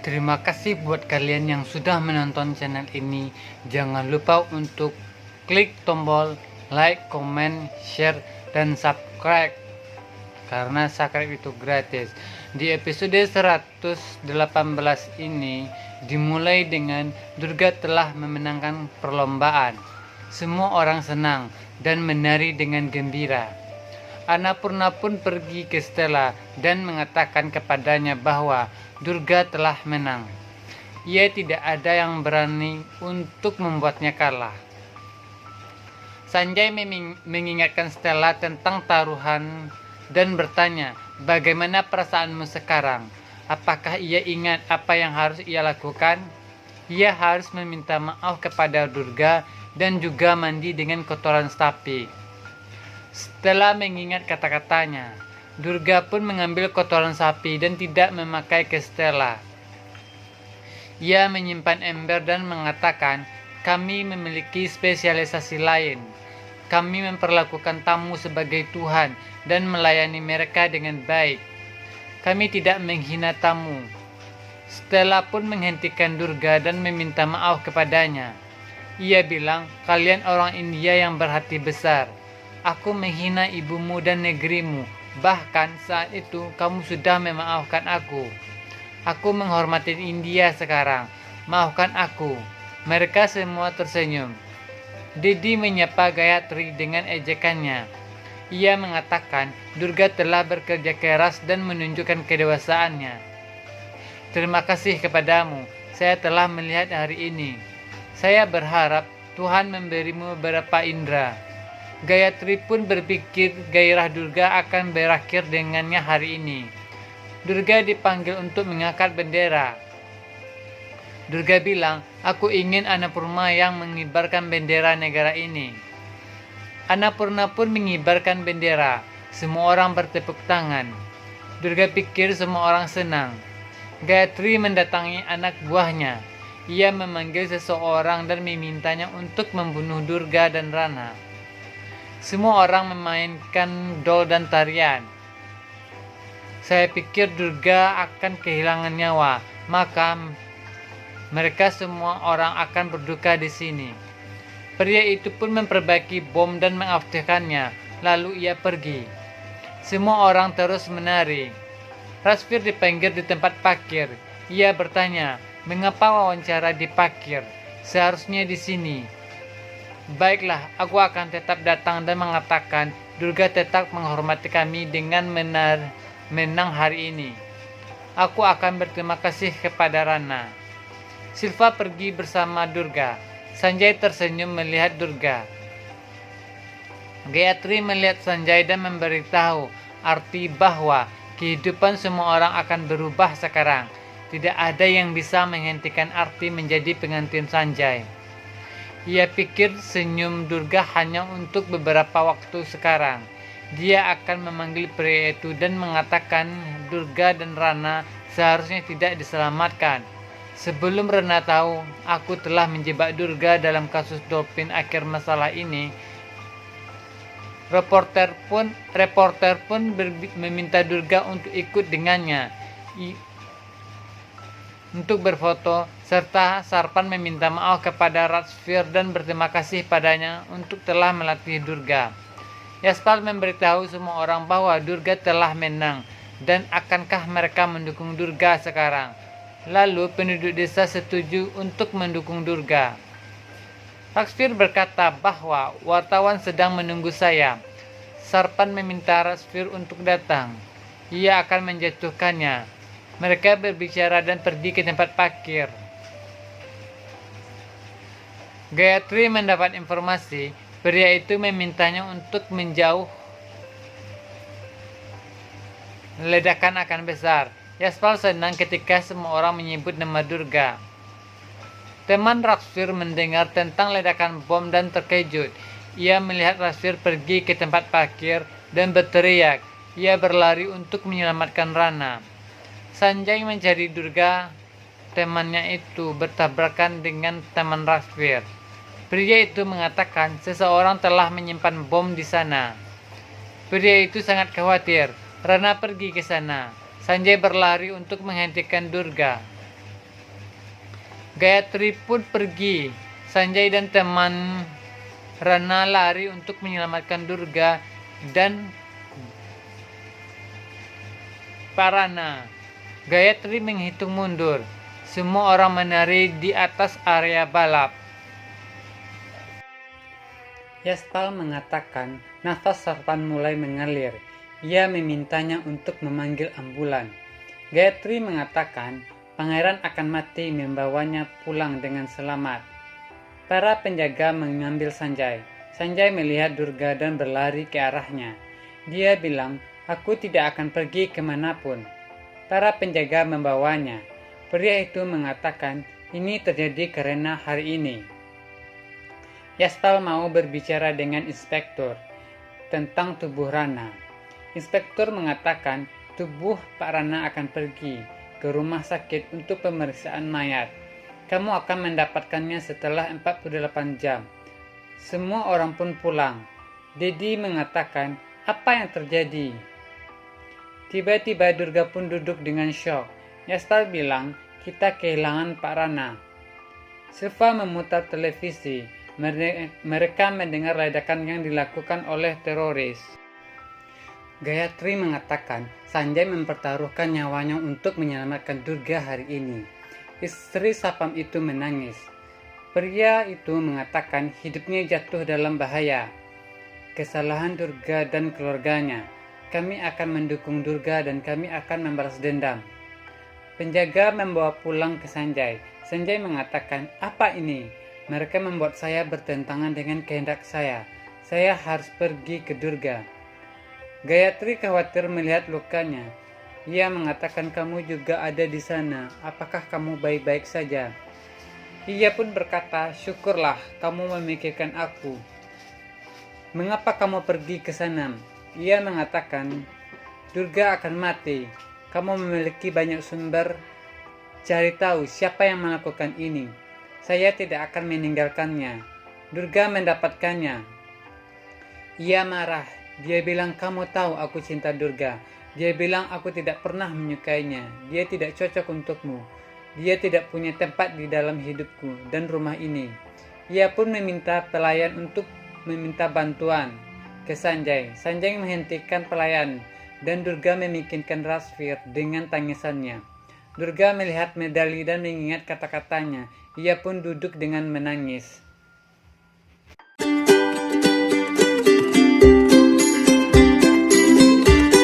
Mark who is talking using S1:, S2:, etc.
S1: Terima kasih buat kalian yang sudah menonton channel ini. Jangan lupa untuk klik tombol like, comment, share, dan subscribe. Karena subscribe itu gratis. Di episode 118 ini dimulai dengan Durga telah memenangkan perlombaan. Semua orang senang dan menari dengan gembira. Annapurna pun pergi ke Stella dan mengatakan kepadanya bahwa Durga telah menang. Ia tidak ada yang berani untuk membuatnya kalah. Sanjay mengingatkan Stella tentang taruhan dan bertanya, "Bagaimana perasaanmu sekarang? Apakah ia ingat apa yang harus ia lakukan?" Ia harus meminta maaf kepada Durga dan juga mandi dengan kotoran sapi. Stella mengingat kata-katanya. Durga pun mengambil kotoran sapi dan tidak memakai ke Stella. Ia menyimpan ember dan mengatakan, "Kami memiliki spesialisasi lain. Kami memperlakukan tamu sebagai Tuhan dan melayani mereka dengan baik. Kami tidak menghina tamu." Stella pun menghentikan Durga dan meminta maaf kepadanya. Ia bilang, "Kalian orang India yang berhati besar. Aku menghina ibumu dan negerimu. Bahkan saat itu kamu sudah memaafkan aku. Aku menghormati India sekarang. Maafkan aku." Mereka semua tersenyum. Dedi menyapa Gayatri dengan ejekannya. Ia mengatakan Durga telah bekerja keras dan menunjukkan kedewasaannya. "Terima kasih kepadamu. Saya telah melihat hari ini. Saya berharap Tuhan memberimu beberapa indera." Gayatri pun berpikir gairah Durga akan berakhir dengannya hari ini. Durga dipanggil untuk mengangkat bendera. Durga bilang, "Aku ingin Annapurna yang mengibarkan bendera negara ini." Annapurna pun mengibarkan bendera. Semua orang bertepuk tangan. Durga pikir semua orang senang. Gayatri mendatangi anak buahnya. Ia memanggil seseorang dan memintanya untuk membunuh Durga dan Rana. Semua orang memainkan dol dan tarian. Saya pikir Durga akan kehilangan nyawa, maka mereka semua orang akan berduka di sini. Pria itu pun memperbaiki bom dan mengaktifkannya, lalu ia pergi. Semua orang terus menari. Rasvir dipanggil di tempat parkir. Ia bertanya, "Mengapa wawancara di parkir? Seharusnya di sini." "Baiklah, aku akan tetap datang dan mengatakan Durga tetap menghormati kami dengan menang hari ini. Aku akan berterima kasih kepada Rana." Silva pergi bersama Durga. Sanjay tersenyum melihat Durga. Gayatri melihat Sanjay dan memberitahu arti bahwa kehidupan semua orang akan berubah sekarang. Tidak ada yang bisa menghentikan arti menjadi pengantin Sanjay. Ia pikir senyum Durga hanya untuk beberapa waktu sekarang. Dia akan memanggil pria itu dan mengatakan Durga dan Rana seharusnya tidak diselamatkan. "Sebelum Rana tahu aku telah menjebak Durga dalam kasus dolphin akhir masalah ini." Reporter pun meminta Durga untuk ikut dengannya untuk berfoto, serta Sarpan meminta maaf kepada Rasvir dan berterima kasih padanya untuk telah melatih Durga. Yaspal memberitahu semua orang bahwa Durga telah menang dan akankah mereka mendukung Durga sekarang. Lalu penduduk desa setuju untuk mendukung Durga. Rasvir berkata bahwa wartawan sedang menunggu saya. Sarpan meminta Rasvir untuk datang. Ia akan menjatuhkannya. Mereka berbicara dan pergi ke tempat parkir. Gayatri mendapat informasi, pria itu memintanya untuk menjauh. Ledakan akan besar. Yaspal senang ketika semua orang menyebut nama Durga. Teman Rasvir mendengar tentang ledakan bom dan terkejut. Ia melihat Rasvir pergi ke tempat parkir dan berteriak. Ia berlari untuk menyelamatkan Rana. Sanjay mencari Durga. Temannya itu bertabrakan dengan teman Rasvir. Pria itu mengatakan seseorang telah menyimpan bom di sana. Pria itu sangat khawatir. Rana pergi ke sana. Sanjay berlari untuk menghentikan Durga. Gayatri pun pergi. Sanjay dan teman Rana lari untuk menyelamatkan Durga dan Parana. Gayatri menghitung mundur. Semua orang menari di atas area balap. Yaspal mengatakan nafas Sarpan mulai mengalir. Ia memintanya untuk memanggil ambulan. Gayatri mengatakan pangeran akan mati membawanya pulang dengan selamat. Para penjaga mengambil Sanjay. Sanjay melihat Durga dan berlari ke arahnya. Dia bilang, "Aku tidak akan pergi kemanapun." Para penjaga membawanya. Pria itu mengatakan, "Ini terjadi karena hari ini." Yaspal mau berbicara dengan inspektur tentang tubuh Rana. Inspektur mengatakan tubuh Pak Rana akan pergi ke rumah sakit untuk pemeriksaan mayat. Kamu akan mendapatkannya setelah 48 jam. Semua orang pun pulang. Dedi mengatakan, "Apa yang terjadi?" Tiba-tiba Durga pun duduk dengan syok. Yaspal bilang, "Kita kehilangan Pak Rana." Silva memutar televisi. Mereka mendengar ledakan yang dilakukan oleh teroris. Gayatri mengatakan Sanjay mempertaruhkan nyawanya untuk menyelamatkan Durga hari ini. Istri Sapam itu menangis. Pria itu mengatakan hidupnya jatuh dalam bahaya. Kesalahan Durga dan keluarganya. Kami akan mendukung Durga dan kami akan membalas dendam. Penjaga membawa pulang ke Sanjay. Sanjay mengatakan, "Apa ini? Mereka membuat saya bertentangan dengan kehendak saya. Saya harus pergi ke Durga." Gayatri khawatir melihat lukanya. Ia mengatakan, "Kamu juga ada di sana. Apakah kamu baik-baik saja?" Ia pun berkata, "Syukurlah kamu memikirkan aku. Mengapa kamu pergi ke sana?" Ia mengatakan, "Durga akan mati. Kamu memiliki banyak sumber. Cari tahu siapa yang melakukan ini. Saya tidak akan meninggalkannya. Durga mendapatkannya." Ia marah. Dia bilang, "Kamu tahu aku cinta Durga. Dia bilang aku tidak pernah menyukainya. Dia tidak cocok untukmu. Dia tidak punya tempat di dalam hidupku dan rumah ini." Ia pun meminta pelayan untuk meminta bantuan ke Sanjay. Sanjay menghentikan pelayan dan Durga memikirkan Rasvir dengan tangisannya. Durga melihat medali dan mengingat kata-katanya. Ia pun duduk dengan menangis.